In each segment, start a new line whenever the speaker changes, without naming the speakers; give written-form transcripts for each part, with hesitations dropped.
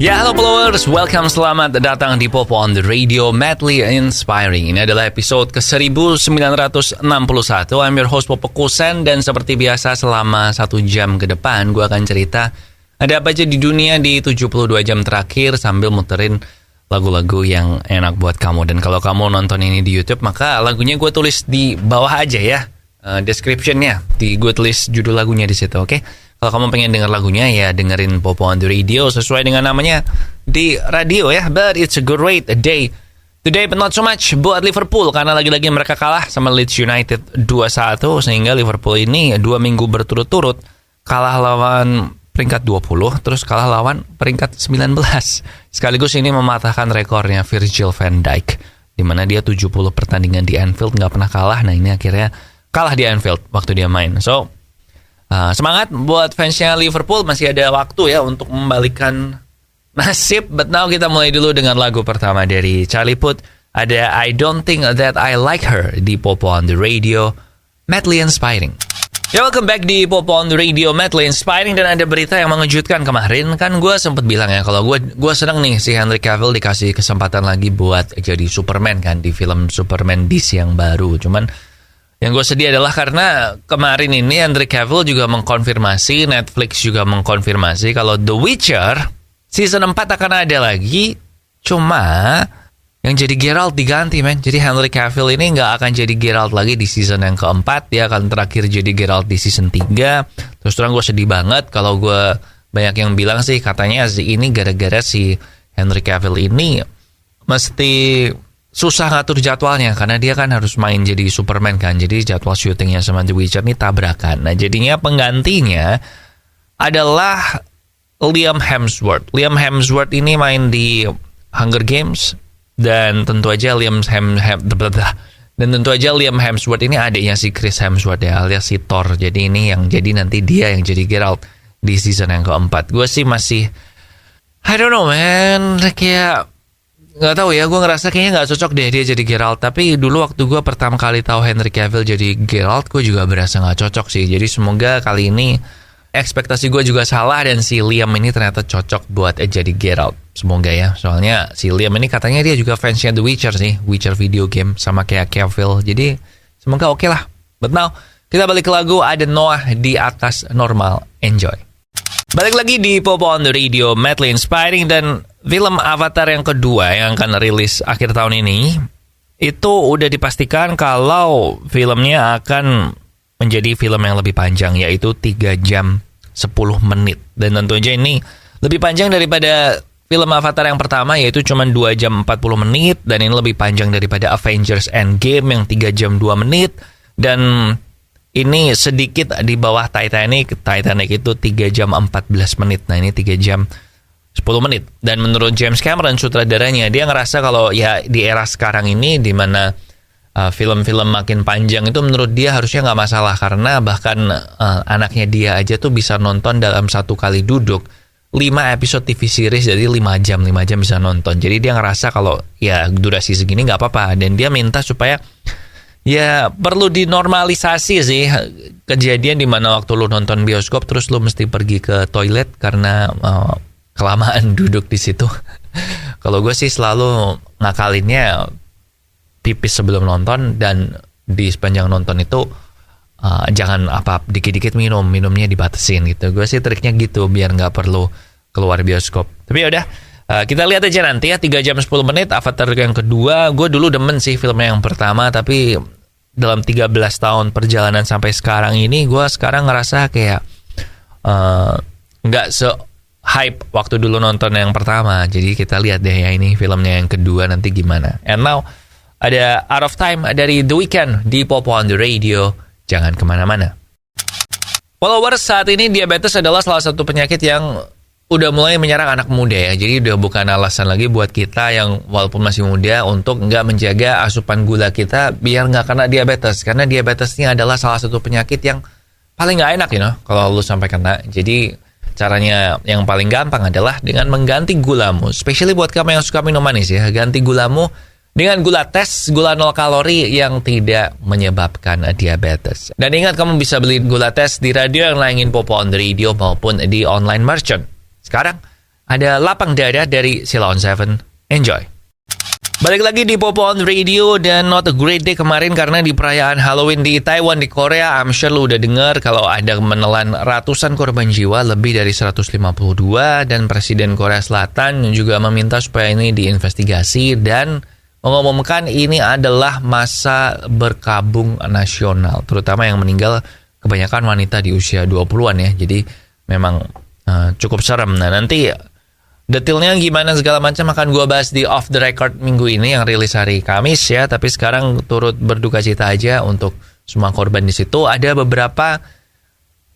Ya, halo followers, welcome, selamat datang di Popo on the Radio, Madly Inspiring. Ini adalah episode ke-1961. I'm your host Popo Kusen, dan seperti biasa selama 1 jam ke depan gue akan cerita ada apa aja di dunia di 72 jam terakhir sambil muterin lagu-lagu yang enak buat kamu. Dan kalau kamu nonton ini di YouTube, maka lagunya gue tulis di bawah aja ya, description-nya. Gue tulis judul lagunya di situ, oke? Kalau kamu pengen denger lagunya, ya dengerin Popo on the Radio sesuai dengan namanya di radio ya. But it's a great day today, but not so much buat Liverpool, karena lagi-lagi mereka kalah sama Leeds United 2-1, sehingga Liverpool ini 2 minggu berturut-turut kalah lawan peringkat 20, terus kalah lawan peringkat 19. Sekaligus ini mematahkan rekornya Virgil van Dijk, di mana dia 70 pertandingan di Anfield nggak pernah kalah. Nah, ini akhirnya kalah di Anfield waktu dia main. So, semangat buat fansnya Liverpool, masih ada waktu ya untuk membalikan nasib. But now kita mulai dulu dengan lagu pertama dari Charlie Puth. Ada I Don't Think That I Like Her di Popo on the Radio, Madly Inspiring. Ya, welcome back di Popo on the Radio, Madly Inspiring. Dan ada berita yang mengejutkan kemarin. Kan gue sempet bilang ya, kalau gue seneng nih si Henry Cavill dikasih kesempatan lagi buat jadi Superman kan di film Superman DC yang baru. Cuman yang gue sedih adalah karena kemarin ini Henry Cavill juga mengkonfirmasi, Netflix juga mengkonfirmasi kalau The Witcher season 4 akan ada lagi. Cuma yang jadi Geralt diganti, men. Jadi Henry Cavill ini nggak akan jadi Geralt lagi di season yang keempat. Dia akan terakhir jadi Geralt di season 3. Terus terang gue sedih banget. Kalau gue banyak yang bilang sih katanya ini gara-gara si Henry Cavill ini mesti susah ngatur jadwalnya, karena dia kan harus main jadi Superman kan. Jadi jadwal syutingnya sama The Witcher ini tabrakan. Nah, jadinya penggantinya adalah Liam Hemsworth. Liam Hemsworth ini main di Hunger Games, dan tentu aja Liam Hemsworth ini adiknya si Chris Hemsworth ya, alias si Thor. Jadi ini yang jadi nanti dia yang jadi Geralt di season yang keempat. Gue sih masih I don't know, man. Kayak nggak tahu ya, gue ngerasa kayaknya nggak cocok deh dia jadi Geralt. Tapi dulu waktu gue pertama kali tahu Henry Cavill jadi Geralt, gue juga berasa nggak cocok sih. Jadi semoga kali ini ekspektasi gue juga salah dan si Liam ini ternyata cocok buat jadi Geralt. Semoga ya, soalnya si Liam ini katanya dia juga fansnya The Witcher sih, Witcher video game sama kayak Cavill. Jadi semoga oke lah. But now kita balik ke lagu, ada Noah di Atas Normal. Enjoy. Balik lagi di Popo on the Radio, Madly Inspiring. Dan film Avatar yang kedua yang akan rilis akhir tahun ini, itu udah dipastikan kalau filmnya akan menjadi film yang lebih panjang, yaitu 3 jam 10 menit. Dan tentu aja ini lebih panjang daripada film Avatar yang pertama, yaitu cuma 2 jam 40 menit. Dan ini lebih panjang daripada Avengers Endgame yang 3 jam 2 menit. Dan ini sedikit di bawah Titanic. Titanic itu 3 jam 14 menit. Nah, ini 3 jam 10 menit. Dan menurut James Cameron, sutradaranya, dia ngerasa kalau ya di era sekarang ini di mana film-film makin panjang itu menurut dia harusnya nggak masalah, karena bahkan anaknya dia aja tuh bisa nonton dalam satu kali duduk 5 episode TV series, jadi 5 jam bisa nonton. Jadi dia ngerasa kalau ya durasi segini nggak apa-apa. Dan dia minta supaya ya perlu dinormalisasi sih kejadian di mana waktu lu nonton bioskop terus lu mesti pergi ke toilet karena kelamaan duduk di situ. Kalau gue sih selalu ngakalinnya pipis sebelum nonton, dan di sepanjang nonton itu jangan dikit-dikit minumnya dibatasin gitu. Gue sih triknya gitu biar nggak perlu keluar bioskop. Tapi ya udah, kita lihat aja nanti ya. 3 jam 10 menit Avatar yang kedua. Gue dulu demen sih filmnya yang pertama, tapi dalam 13 tahun perjalanan sampai sekarang ini, gue sekarang ngerasa kayak nggak se-hype waktu dulu nonton yang pertama. Jadi kita lihat deh ya ini filmnya yang kedua nanti gimana. And now ada Out of Time dari The Weeknd di Popo on the Radio. Jangan kemana-mana. Followers, saat ini diabetes adalah salah satu penyakit yang udah mulai menyerang anak muda ya. Jadi udah bukan alasan lagi buat kita yang walaupun masih muda untuk nggak menjaga asupan gula kita biar nggak kena diabetes. Karena diabetes ini adalah salah satu penyakit yang paling nggak enak kalau lu sampai kena. Jadi caranya yang paling gampang adalah dengan mengganti gulamu. Especially buat kamu yang suka minum manis ya. Ganti gulamu dengan gula tes, gula 0 kalori yang tidak menyebabkan diabetes. Dan ingat, kamu bisa beli gula tes di radio yang layangin Popo on the Radio maupun di online merchant. Sekarang Ada Lapang Dada dari Sheila on 7. Enjoy. Balik lagi di Popo on Radio dan not a great day kemarin karena di perayaan Halloween di Taiwan di Korea. I'm sure lu udah dengar kalau ada menelan ratusan korban jiwa, lebih dari 152, dan Presiden Korea Selatan juga meminta supaya ini diinvestigasi dan mengumumkan ini adalah masa berkabung nasional, terutama yang meninggal kebanyakan wanita di usia 20-an ya. Jadi memang cukup serem. Nah, nanti detailnya gimana segala macam akan gue bahas di Off the Record minggu ini yang rilis hari Kamis ya. Tapi sekarang turut berduka cita aja untuk semua korban di situ. Ada beberapa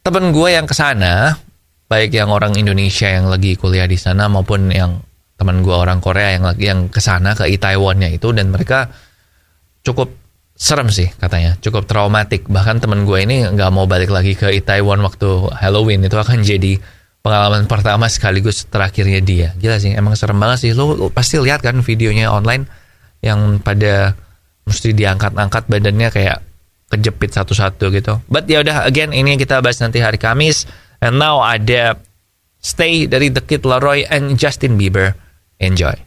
temen gue yang kesana, baik yang orang Indonesia yang lagi kuliah di sana maupun yang teman gue orang Korea yang kesana ke Itaewon-nya itu, dan mereka cukup serem sih katanya, cukup traumatik. Bahkan temen gue ini nggak mau balik lagi ke Itaewon waktu Halloween. Itu akan jadi pengalaman pertama sekaligus terakhirnya dia. Gila sih, emang serem banget sih. Lu pasti lihat kan videonya online yang pada mesti diangkat-angkat badannya kayak kejepit satu-satu gitu. But ya udah, again ini kita bahas nanti hari Kamis. And now ada Stay dari The Kid Laroi and Justin Bieber. Enjoy.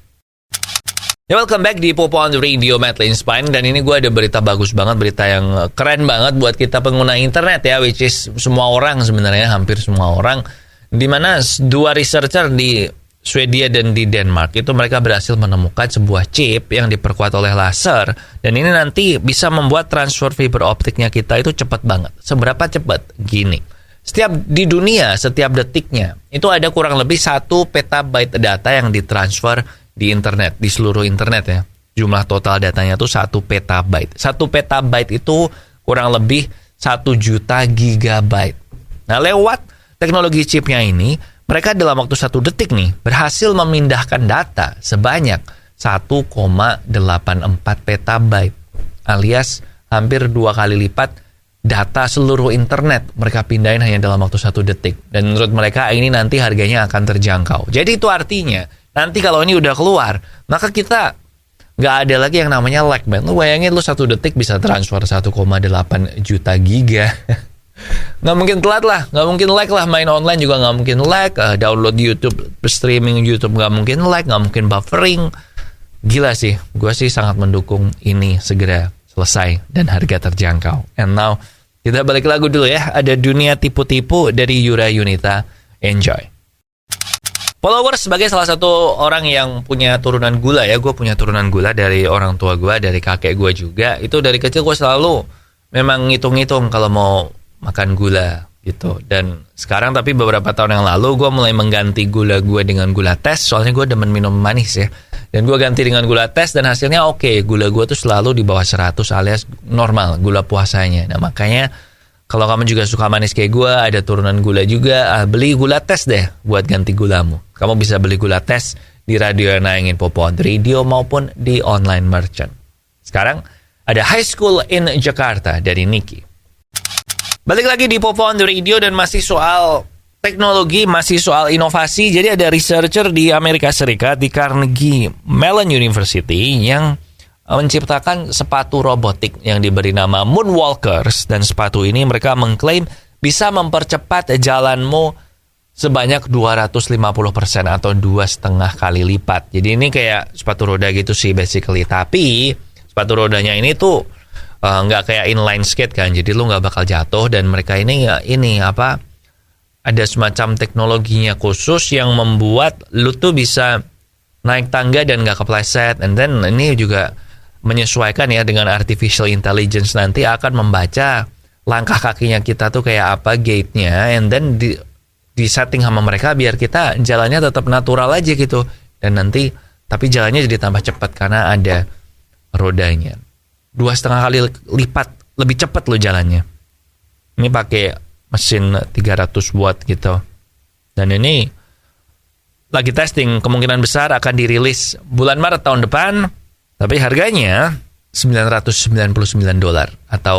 Ya, welcome back di Popo on the Radio, Matt Linspan. Dan ini gue ada berita bagus banget, berita yang keren banget buat kita pengguna internet ya, which is semua orang sebenarnya, hampir semua orang. Di mana dua researcher di Swedia dan di Denmark itu mereka berhasil menemukan sebuah chip yang diperkuat oleh laser, dan ini nanti bisa membuat transfer fiber optiknya kita itu cepat banget. Seberapa cepat? Gini, di dunia setiap detiknya itu ada kurang lebih 1 petabyte data yang ditransfer di internet, di seluruh internet ya. Jumlah total datanya itu 1 petabyte. 1 petabyte itu kurang lebih 1 juta gigabyte. Nah, lewat teknologi chipnya ini, mereka dalam waktu 1 detik nih berhasil memindahkan data sebanyak 1,84 petabyte, alias hampir 2 kali lipat data seluruh internet mereka pindahin hanya dalam waktu 1 detik. Dan menurut mereka ini nanti harganya akan terjangkau. Jadi itu artinya nanti kalau ini udah keluar, maka kita nggak ada lagi yang namanya lag, man. Lu bayangin lu 1 detik bisa transfer 1,8 juta giga. Nggak mungkin telat lah, nggak mungkin lag lah, main online juga nggak mungkin lag, download YouTube, streaming YouTube nggak mungkin lag, nggak mungkin buffering. Gila sih, gue sih sangat mendukung ini segera selesai dan harga terjangkau. And now kita balik lagu dulu ya, ada Dunia Tipu-Tipu dari Yura Yunita. Enjoy. Followers, sebagai salah satu orang yang punya turunan gula ya, gue punya turunan gula dari orang tua gue, dari kakek gue juga. Itu dari kecil gue selalu memang ngitung-ngitung kalau mau makan gula gitu. Dan sekarang tapi beberapa tahun yang lalu gue mulai mengganti gula gue dengan gula tes, soalnya gue demen minum manis ya. Dan gue ganti dengan gula tes dan hasilnya oke. Gula gue tuh selalu di bawah 100 alias normal gula puasanya. Nah, makanya kalau kamu juga suka manis kayak gue, ada turunan gula juga, beli gula tes deh buat ganti gulamu. Kamu bisa beli gula tes di radio yang nayangin Popo on the Radio maupun di online merchant. Sekarang ada High School in Jakarta dari Niki. Balik lagi di Popo on the Radio dan masih soal teknologi, masih soal inovasi. Jadi ada researcher di Amerika Serikat di Carnegie Mellon University yang menciptakan sepatu robotik yang diberi nama Moonwalkers, dan sepatu ini mereka mengklaim bisa mempercepat jalanmu sebanyak 250% atau 2,5 kali lipat. Jadi ini kayak sepatu roda gitu sih basically, tapi sepatu rodanya ini tuh nggak kayak inline skate kan, jadi lu nggak bakal jatuh. Dan mereka ini ada semacam teknologinya khusus yang membuat lu tuh bisa naik tangga dan nggak kepleset. And then ini juga menyesuaikan ya dengan artificial intelligence, nanti akan membaca langkah kakinya kita tuh kayak apa gait-nya, and then di setting sama mereka biar kita jalannya tetap natural aja gitu. Dan nanti tapi jalannya jadi tambah cepat karena ada rodanya. 2,5 kali lipat lebih cepat lo jalannya. Ini pakai mesin 300 watt gitu. Dan ini lagi testing, kemungkinan besar akan dirilis bulan Maret tahun depan. Tapi harganya $999 atau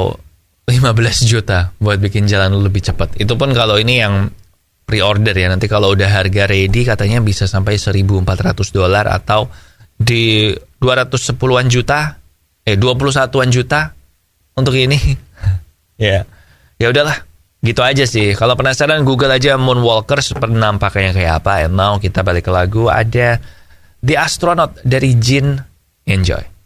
15 juta buat bikin jalan lo lebih cepat. Itu pun kalau ini yang pre-order ya. Nanti kalau udah harga ready katanya bisa sampai $1,400 atau di 210-an juta. 21-an juta untuk ini. Ya udahlah. Gitu aja sih. Kalau penasaran, Google aja Moonwalkers penampakannya kayak apa. And now kita balik ke lagu, ada The Astronaut dari Jin. Enjoy.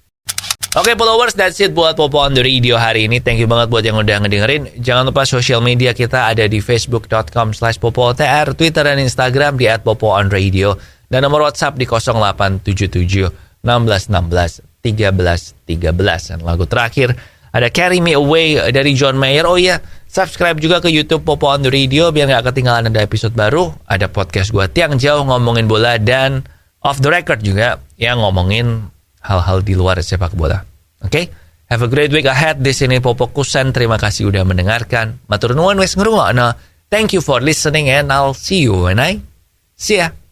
Oke, followers, that's it buat Popo on the Radio hari ini. Thank you banget buat yang udah ngedengerin. Jangan lupa social media kita ada di facebook.com/popotr, Twitter dan Instagram di @popoonradio, dan nomor WhatsApp di 0877 1616 1313. Dan lagu terakhir ada Carry Me Away dari John Mayer. Oh iya, subscribe juga ke YouTube Popo on the Radio biar gak ketinggalan ada episode baru. Ada podcast gue Tiang Jauh ngomongin bola, dan Off the Record juga yang ngomongin hal-hal di luar sepak bola. Oke? Have a great week ahead. Di sini Popo Kusen. Terima kasih udah mendengarkan. Matur nuwun wes ngrungokno. Thank you for listening and I'll see you when I see ya.